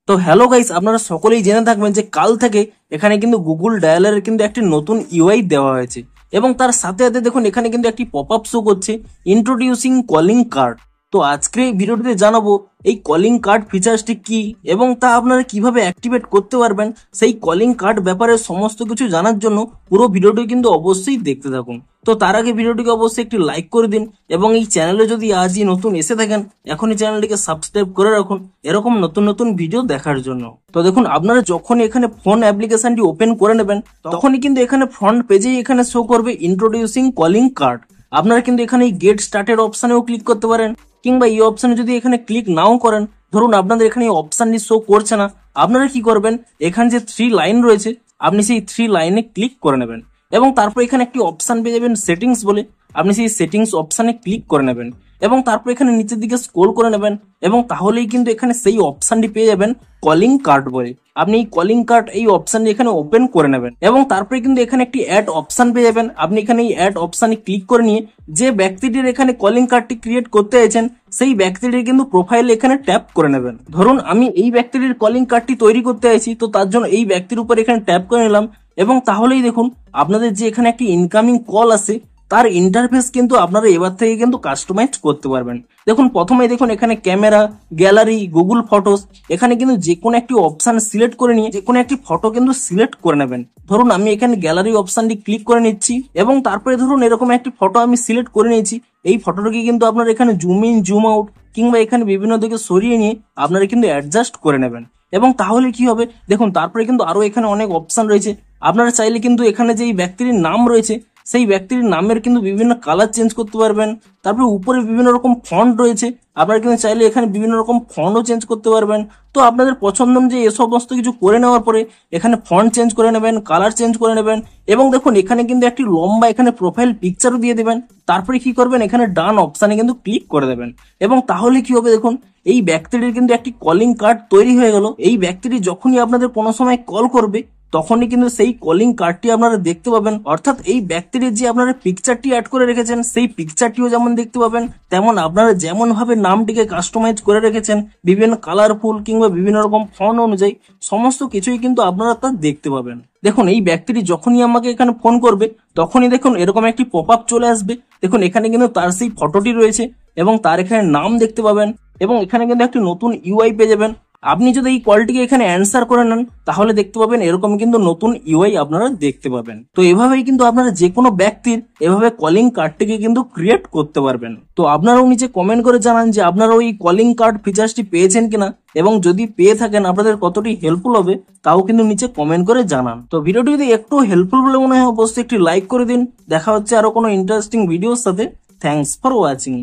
তো hello guys, আপনারা সকলেই জেনে থাকবেন যে কাল থেকে এখানে কিন্তু গুগল ডায়ালারের কিন্তু একটি নতুন ইউআই দেওয়া হয়েছে এবং তার সাথে সাথে দেখুন এখানে কিন্তু একটি পপআপ শো করছে ইন্ট্রোডিউসিং কলিং কার্ড। তো আজকে এই ভিডিওটিতে জানাবো এই কলিং কার্ড ফিচার্সটি কি এবং তা আপনারা কিভাবে অ্যাক্টিভেট করতে পারবেন। সেই কলিং কার্ড ব্যাপারে সমস্ত কিছু জানার জন্য পুরো ভিডিওটি কিন্তু অবশ্যই দেখতে থাকুন। তো তার আগে ভিডিওটিকে অবশ্যই একটি লাইক করে দিন এবং এই চ্যানেলে যদি আজই নতুন এসে থাকেন এখনই চ্যানেলটিকে সাবস্ক্রাইব করে রাখুন এরকম নতুন নতুন ভিডিও দেখার জন্য। তো দেখুন, আপনারা যখনই এখানে ফোন অ্যাপ্লিকেশনটি ওপেন করে নেবেন তখনই কিন্তু এখানে ফ্রন্ট পেজেই এখানে শো করবে ইন্ট্রোডিউসিং কলিং কার্ড। আপনারা কিন্তু এখানে এই গেট স্টার্টেড অপশনেও ক্লিক করতে পারেন কিংবা এই অপশনে যদি এখানে ক্লিক নাও করেন, ধরুন আপনাদের এখানে এই অপশনটি শো করছে না, আপনারা কি করবেন এখানে যে 3 লাইন রয়েছে আপনি সেই 3 লাইনে ক্লিক করে নেবেন এবং তারপর এখানে একটি অপশন পেয়ে যাবেন সেটিংস বলে, আপনি সেই সেটিংস অপশনে ক্লিক করে নেবেন এবং তারপর এখানে নিচের দিকে স্ক্রল করে নেবেন এবং তাহলেই কিন্তু এখানে সেই অপশনটি পেয়ে যাবেন কলিং কার্ড বলে। আপনি এই কলিং কার্ড এই অপশনটি এখানে ওপেন করে নেবেন এবং তারপরে কিন্তু এখানে একটি অ্যাড অপশন পেয়ে যাবেন। আপনি এখানে এই অ্যাড অপশনে ক্লিক করে নিয়ে যে ব্যক্তিটির এখানে কলিং কার্ডটি ক্রিয়েট করতে চাইছেন সেই ব্যক্তিটির কিন্তু প্রোফাইল এখানে ট্যাপ করে নেবেন। ধরুন আমি এই ব্যক্তিটির কলিং কার্ডটি তৈরি করতে চাইছি, তো তার জন্য এই ব্যক্তির উপর এখানে ট্যাপ করে নিলাম এবং তাহলেই দেখুন আপনাদের যে এখানে একটি ইনকামিং কল আছে তার ইন্টারফেস কিন্তু আপনারা এবার থেকে কিন্তু কাস্টমাইজ করতে পারবেন। দেখুন প্রথমে দেখুন এখানে ক্যামেরা, গ্যালারি, গুগল ফটোস, এখানে কিন্তু যে কোনো একটি অপশন সিলেক্ট করে নিয়ে যে কোনো একটি ফটো কিন্তু সিলেক্ট করে নেবেন। ধরুন আমি এখানে গ্যালারি অপশনটি ক্লিক করে নিচ্ছি এবং তারপরে ধরুন এরকম একটি ফটো আমি সিলেক্ট করে নিয়েছি। এই ফটোটাকে কিন্তু আপনারা এখানে জুম ইন, জুম আউট কিংবা এখানে বিভিন্ন দিকে সরিয়ে নিয়ে আপনারা কিন্তু অ্যাডজাস্ট করে নেবেন এবং তাহলে কি হবে দেখুন তারপরে কিন্তু আরো এখানে অনেক অপশন রয়েছে। আপনারা চাইলে কিন্তু এখানে যে ব্যক্তির নাম রয়েছে সেই ব্যক্তির নামের কিন্তু বিভিন্ন কালার চেঞ্জ করতে পারবেন। তারপরে উপরে বিভিন্ন রকম ফন্ট রয়েছে, আপনারা কিন্তু চাইলে এখানে বিভিন্ন রকম ফন্টও চেঞ্জ করতে পারবেন। তো আপনাদের পছন্দ যে এ সমস্ত কিছু করে নেওয়ার পরে এখানে ফন্ট চেঞ্জ করে নেবেন, কালার চেঞ্জ করে নেবেন এবং দেখুন এখানে কিন্তু একটি লম্বা এখানে প্রোফাইল পিকচারও দিয়ে দেবেন। তারপরে কি করবেন এখানে ডান অপশানে কিন্তু ক্লিক করে দেবেন এবং তাহলে কি হবে দেখুন এই ব্যক্তিটির কিন্তু একটি কলিং কার্ড তৈরি হয়ে গেল। এই ব্যক্তিটি যখনই আপনাদের কোনো সময় কল করবে তখনই কিন্তু সেই কলিং কার্ডটি আপনারা দেখতে পাবেন, অর্থাৎ এই ব্যক্তির যে আপনারা পিকচারটি অ্যাড করে রেখেছেন সেই পিকচারটিও যেমন দেখতে পাবেন তেমন আপনারা যেমন ভাবে নামটিকে কাস্টমাইজ করে রেখেছেন বিভিন্ন কালারফুল কিংবা বিভিন্ন রকম ফন্ট অনুযায়ী সমস্ত কিছুই কিন্তু আপনারা তা দেখতে পাবেন। দেখুন এই ব্যক্তিটি যখনই আমাকে এখানে ফোন করবে তখনই দেখুন এরকম একটি পপআপ চলে আসবে। দেখুন এখানে কিন্তু তার সেই ফটোটি রয়েছে এবং তার এখানে নাম দেখতে পাবেন এবং এখানে কিন্তু একটি নতুন ইউআই পেয়ে যাবেন। আপনি যদি এই কলটিকে এখানে অ্যান্সার করে নেন তাহলে দেখতে পাবেন এরকম কিন্তু নতুন ইউআই আপনারা দেখতে পাবেন। তো এভাবেই কিন্তু আপনারা যে কোনো ব্যক্তির এভাবে কলিং কার্ডটিকে কিন্তু ক্রিয়েট করতে পারবেন। তো আপনারাও নিচে কমেন্ট করে জানান যে আপনারা ওই কলিং কার্ড ফিচার্সটি পেয়েছেন কিনা এবং যদি পেয়ে থাকেন আপনাদের কতটি হেল্পফুল হবে তাও কিন্তু নিচে কমেন্ট করে জানান। তো ভিডিওটি যদি একটু হেল্পফুল বলে মনে হয় অবশ্যই একটি লাইক করে দিন। দেখা হচ্ছে আরো কোনো ইন্টারেস্টিং ভিডিওর সাথে। Thanks for watching.